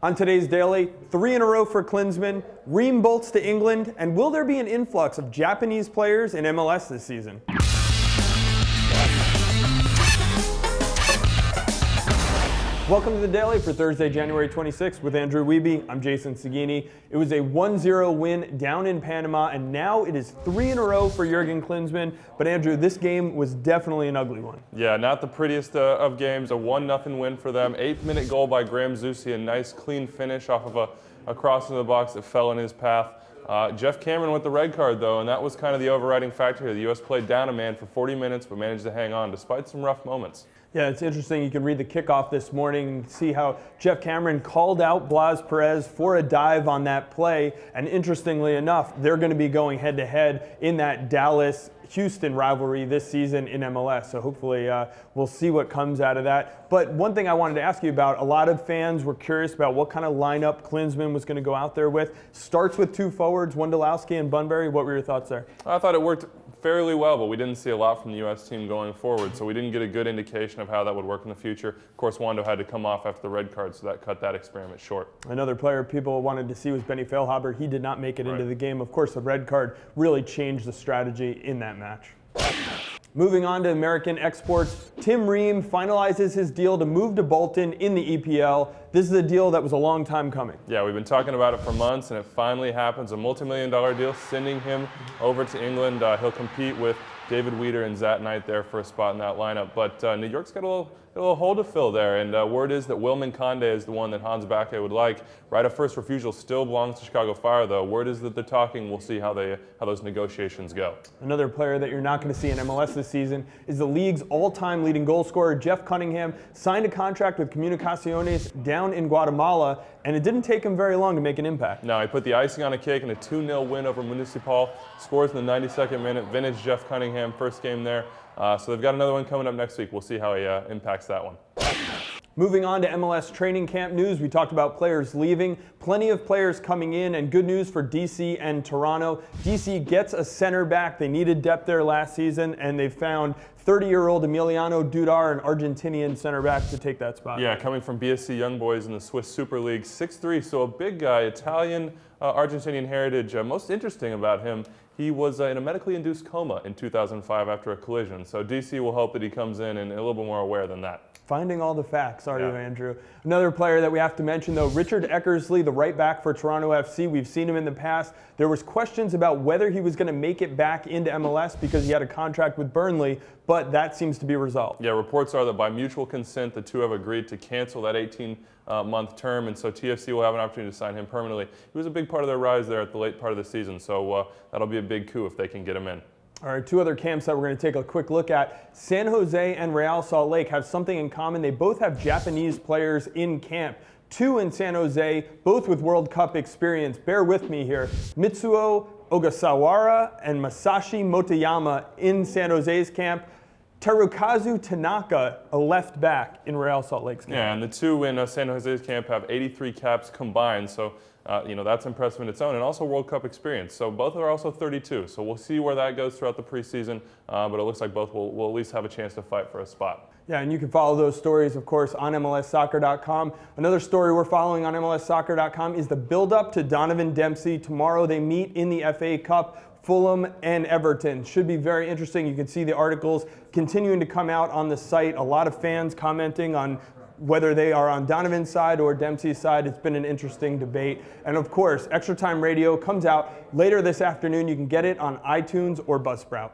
On today's Daily, 3 in a row for Klinsmann, Ream bolts to England, and will there be an influx of Japanese players in MLS this season? Welcome to the Daily for Thursday, January 26th with Andrew Wiebe. I'm Jason Seguini. It was a 1-0 win down in Panama, and now it is 3 in a row for Jurgen Klinsmann. But Andrew, this game was definitely an ugly one. Yeah, not the prettiest of games. A 1-0 win for them. 8th-minute goal by Graham Zusi. A nice, clean finish off of a cross in the box that fell in his path. Jeff Cameron with the red card, though, and that was kind of the overriding factor here. The U.S. played down a man for 40 minutes, but managed to hang on despite some rough moments. Yeah, it's interesting. You can read the kickoff this morning and see how Jeff Cameron called out Blas Perez for a dive on that play. And interestingly enough, they're going to be going head-to-head in that Dallas-Houston rivalry this season in MLS. So hopefully we'll see what comes out of that. But one thing I wanted to ask you about, a lot of fans were curious about what kind of lineup Klinsmann was going to go out there with. Starts with 2 forwards, Wondolowski and Bunbury. What were your thoughts there? I thought it worked fairly well, but we didn't see a lot from the U.S. team going forward, so we didn't get a good indication of how that would work in the future. Of course, Wando had to come off after the red card, so that cut that experiment short. Another player people wanted to see was Benny Feilhaber. He did not make it into the game. Of course, the red card really changed the strategy in that match. Moving on to American exports, Tim Ream finalizes his deal to move to Bolton in the EPL. This is a deal that was a long time coming. Yeah, we've been talking about it for months, and it finally happens. A multi-million-dollar deal sending him over to England. He'll compete with David Weeder and Zat Knight there for a spot in that lineup. But New York's got a little hole to fill there, and word is that Wilman Conde is the one that Hans Bakke would like. Right of first refusal still belongs to Chicago Fire, though. Word is that they're talking. We'll see how those negotiations go. Another player that you're not going to see in MLS this season is the league's all-time leading goal scorer, Jeff Cunningham. Signed a contract with Comunicaciones down in Guatemala, and it didn't take him very long to make an impact. No, he put the icing on a cake in a 2-0 win over Municipal. Scores in the 92nd minute. Vintage Jeff Cunningham, first game there. So they've got another one coming up next week. We'll see how he impacts that one. Moving on to MLS Training Camp news, we talked about players leaving, plenty of players coming in, and good news for DC and Toronto. DC gets a center back. They needed depth there last season, and they found 30-year-old Emiliano Dudar, an Argentinian center back, to take that spot. Yeah, coming from BSC Young Boys in the Swiss Super League, 6'3", so a big guy, Italian, Argentinian heritage. Most interesting about him, he was in a medically induced coma in 2005 after a collision. So DC will hope that he comes in and a little bit more aware than that. Finding all the facts, are you, Andrew? Another player that we have to mention, though, Richard Eckersley, the right back for Toronto FC. We've seen him in the past. There was questions about whether he was going to make it back into MLS because he had a contract with Burnley, but that seems to be resolved. Yeah, reports are that by mutual consent, the two have agreed to cancel that 18-month term, and so TFC will have an opportunity to sign him permanently. He was a big part of their rise there at the late part of the season, so that'll be a big coup if they can get him in. All right, 2 other camps that we're going to take a quick look at. San Jose and Real Salt Lake have something in common. They both have Japanese players in camp. 2 in San Jose, both with World Cup experience. Bear with me here. Mitsuo Ogasawara and Masashi Motoyama in San Jose's camp. Terukazu Tanaka, a left back in Real Salt Lake's camp. Yeah, and the 2 in San Jose's camp have 83 caps combined. So that's impressive in its own, and also World Cup experience. So both are also 32. So we'll see where that goes throughout the preseason, but it looks like both will at least have a chance to fight for a spot. Yeah, and you can follow those stories, of course, on MLSsoccer.com. Another story we're following on MLSsoccer.com is the build-up to Donovan Dempsey. Tomorrow they meet in the FA Cup. Fulham and Everton. Should be very interesting. You can see the articles continuing to come out on the site. A lot of fans commenting on whether they are on Donovan's side or Dempsey's side. It's been an interesting debate. And of course, Extra Time Radio comes out later this afternoon. You can get it on iTunes or Buzzsprout.